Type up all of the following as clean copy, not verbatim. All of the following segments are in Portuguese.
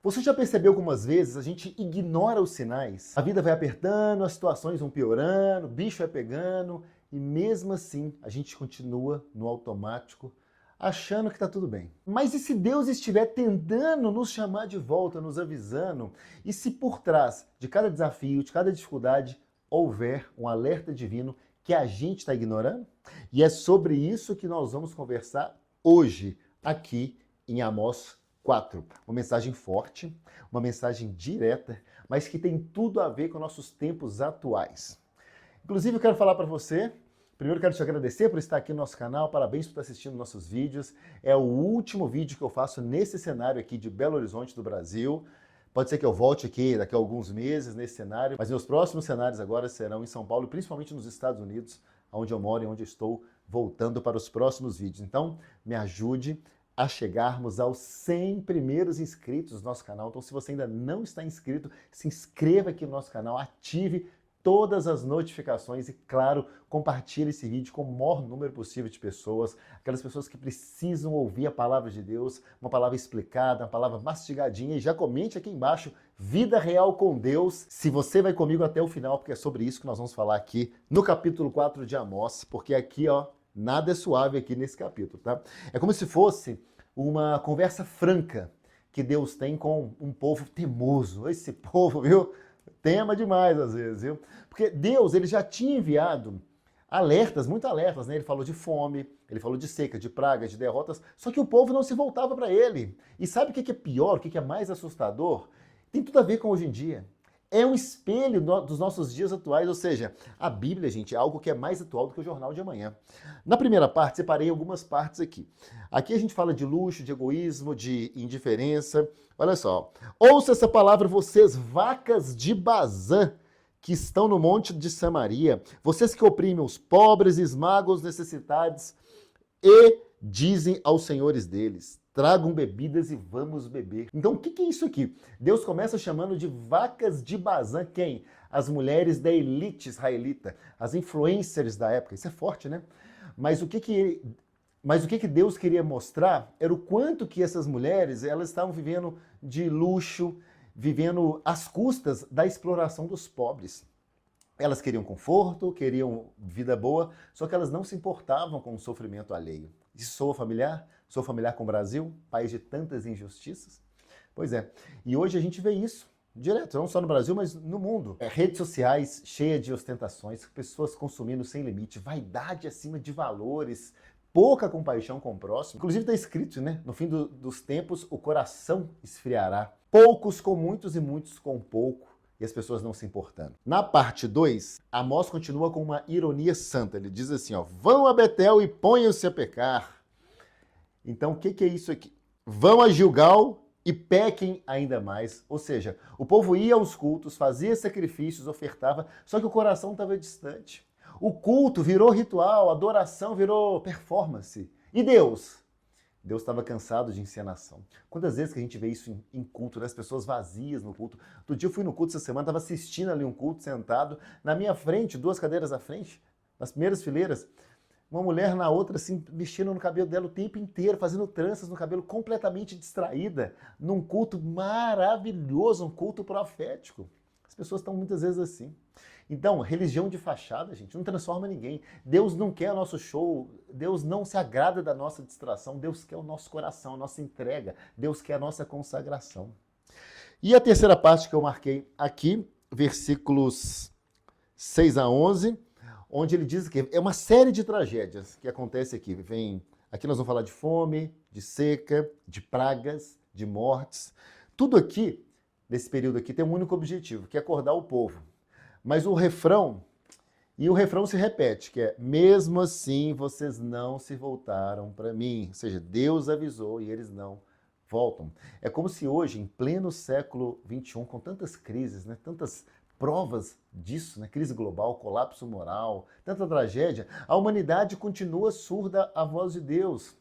Você já percebeu algumas vezes a gente ignora os sinais? A vida vai apertando, as situações vão piorando, o bicho vai pegando e mesmo assim a gente continua no automático, achando que está tudo bem. Mas e se Deus estiver tentando nos chamar de volta, nos avisando, e se por trás de cada desafio, de cada dificuldade, houver um alerta divino que a gente está ignorando? E é sobre isso que nós vamos conversar hoje, aqui em Amós 4. Uma mensagem forte, uma mensagem direta, mas que tem tudo a ver com nossos tempos atuais. Inclusive, eu quero falar para você, primeiro quero te agradecer por estar aqui no nosso canal, parabéns por estar assistindo nossos vídeos. É o último vídeo que eu faço nesse cenário aqui de Belo Horizonte do Brasil. Pode ser que eu volte aqui daqui a alguns meses nesse cenário, mas meus próximos cenários agora serão em São Paulo, principalmente nos Estados Unidos, onde eu moro e onde eu estou voltando para os próximos vídeos. Então, me ajude a chegarmos aos 100 primeiros inscritos do nosso canal. Então, se você ainda não está inscrito, se inscreva aqui no nosso canal, ative todas as notificações e, claro, compartilhe esse vídeo com o maior número possível de pessoas, aquelas pessoas que precisam ouvir a palavra de Deus, uma palavra explicada, uma palavra mastigadinha, e já comente aqui embaixo, vida real com Deus, se você vai comigo até o final, porque é sobre isso que nós vamos falar aqui no capítulo 4 de Amós, porque aqui, ó, nada é suave aqui nesse capítulo, tá? É como se fosse uma conversa franca que Deus tem com um povo teimoso. Esse povo, viu? Tema demais às vezes, viu? Porque Deus, ele já tinha enviado alertas, muito alertas, né? Ele falou de fome, ele falou de seca, de praga, de derrotas, só que o povo não se voltava para ele. E sabe o que é pior, o que é mais assustador? Tem tudo a ver com hoje em dia. É um espelho dos nossos dias atuais, ou seja, a Bíblia, gente, é algo que é mais atual do que o jornal de amanhã. Na primeira parte, separei algumas partes aqui. Aqui a gente fala de luxo, de egoísmo, de indiferença. Olha só. Ouça essa palavra, vocês, vacas de Bazã, que estão no monte de Samaria, vocês que oprimem os pobres, esmagam os necessitados e dizem aos senhores deles: tragam bebidas e vamos beber. Então, o que é isso aqui? Deus começa chamando de vacas de Bazã quem? As mulheres da elite israelita, as influencers da época. Isso é forte, né? Mas o que Deus queria mostrar era o quanto que essas mulheres, elas estavam vivendo de luxo, vivendo às custas da exploração dos pobres. Elas queriam conforto, queriam vida boa, só que elas não se importavam com o sofrimento alheio. Isso soa familiar? Sou familiar com o Brasil, país de tantas injustiças? Pois é. E hoje a gente vê isso direto, não só no Brasil, mas no mundo. Redes sociais cheias de ostentações, pessoas consumindo sem limite, vaidade acima de valores, pouca compaixão com o próximo. Inclusive está escrito, né? No fim dos tempos, o coração esfriará. Poucos com muitos e muitos com pouco. E as pessoas não se importando. Na parte 2, Amós continua com uma ironia santa. Ele diz assim, ó: vão a Betel e ponham-se a pecar. Então, o que é isso aqui? Vão a Gilgal e pequem ainda mais. Ou seja, o povo ia aos cultos, fazia sacrifícios, ofertava, só que o coração estava distante. O culto virou ritual, a adoração virou performance. E Deus? Deus estava cansado de encenação. Quantas vezes que a gente vê isso em culto, né? As pessoas vazias no culto. Outro dia eu fui no culto essa semana, estava assistindo ali um culto, sentado, na minha frente, 2 cadeiras à frente, nas primeiras fileiras, uma mulher na outra, assim, mexendo no cabelo dela o tempo inteiro, fazendo tranças no cabelo, completamente distraída, num culto maravilhoso, um culto profético. As pessoas estão muitas vezes assim. Então, religião de fachada, gente, não transforma ninguém. Deus não quer o nosso show, Deus não se agrada da nossa distração, Deus quer o nosso coração, a nossa entrega, Deus quer a nossa consagração. E a terceira parte que eu marquei aqui, versículos 6 a 11, onde ele diz que é uma série de tragédias que acontece aqui. Aqui nós vamos falar de fome, de seca, de pragas, de mortes. Tudo aqui, nesse período aqui, tem um único objetivo, que é acordar o povo. Mas o refrão se repete, que é: mesmo assim vocês não se voltaram para mim. Ou seja, Deus avisou e eles não voltam. É como se hoje, em pleno século XXI, com tantas crises, né, tantas provas disso, né, crise global, colapso moral, tanta tragédia, a humanidade continua surda à voz de Deus.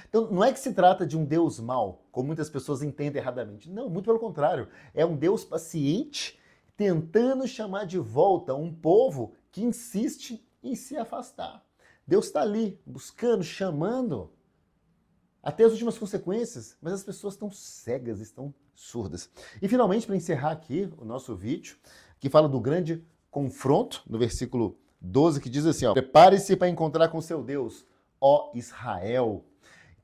Então, não é que se trata de um Deus mau, como muitas pessoas entendem erradamente. Não, muito pelo contrário. É um Deus paciente, tentando chamar de volta um povo que insiste em se afastar. Deus está ali, buscando, chamando, até as últimas consequências, mas as pessoas estão cegas, estão surdas. E finalmente, para encerrar aqui o nosso vídeo, que fala do grande confronto, no versículo 12, que diz assim, ó, prepare-se para encontrar com seu Deus, ó Israel.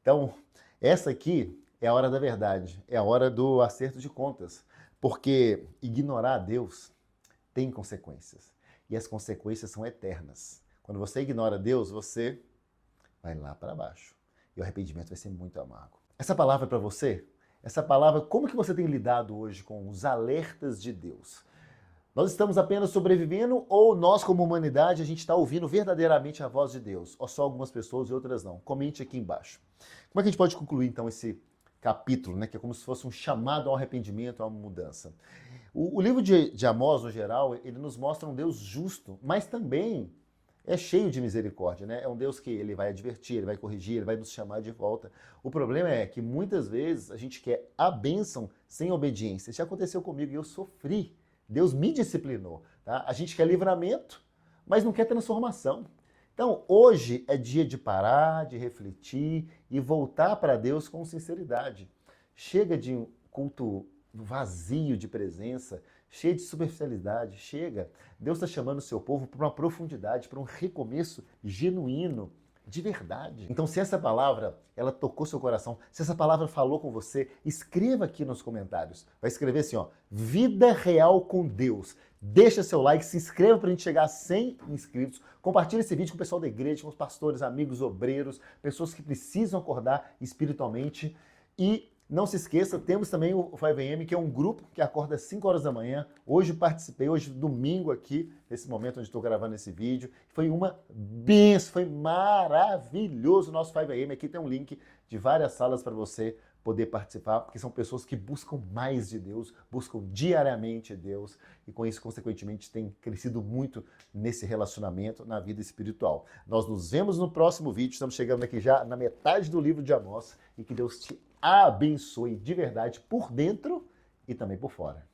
Então, essa aqui é a hora da verdade, é a hora do acerto de contas, porque ignorar a Deus tem consequências, e as consequências são eternas. Quando você ignora Deus, você vai lá para baixo, e o arrependimento vai ser muito amargo. Essa palavra é para você? Essa palavra, como que você tem lidado hoje com os alertas de Deus? Nós estamos apenas sobrevivendo ou nós, como humanidade, a gente está ouvindo verdadeiramente a voz de Deus? Ou só algumas pessoas e outras não? Comente aqui embaixo. Como é que a gente pode concluir, então, esse capítulo, né, que é como se fosse um chamado ao arrependimento, a uma mudança? O livro de Amós, no geral, ele nos mostra um Deus justo, mas também é cheio de misericórdia, né? É um Deus que ele vai advertir, ele vai corrigir, ele vai nos chamar de volta. O problema é que muitas vezes a gente quer a bênção sem obediência. Isso já aconteceu comigo e eu sofri. Deus me disciplinou. Tá? A gente quer livramento, mas não quer transformação. Então, hoje é dia de parar, de refletir e voltar para Deus com sinceridade. Chega de um culto vazio de presença, cheio de superficialidade. Chega. Deus está chamando o seu povo para uma profundidade, para um recomeço genuíno, de verdade. Então, se essa palavra, ela tocou seu coração, se essa palavra falou com você, escreva aqui nos comentários. Vai escrever assim, ó, Vida Real com Deus. Deixa seu like, se inscreva para a gente chegar a 100 inscritos. Compartilhe esse vídeo com o pessoal da igreja, com os pastores, amigos, obreiros, pessoas que precisam acordar espiritualmente. E não se esqueça, temos também o 5am, que é um grupo que acorda às 5 horas da manhã. Hoje participei, hoje domingo aqui, nesse momento onde estou gravando esse vídeo. Foi uma benção, foi maravilhoso o nosso 5am. Aqui tem um link de várias salas para você poder participar, porque são pessoas que buscam mais de Deus, buscam diariamente Deus, e com isso, consequentemente, tem crescido muito nesse relacionamento, na vida espiritual. Nós nos vemos no próximo vídeo, estamos chegando aqui já na metade do livro de Amós, e que Deus te abençoe de verdade por dentro e também por fora.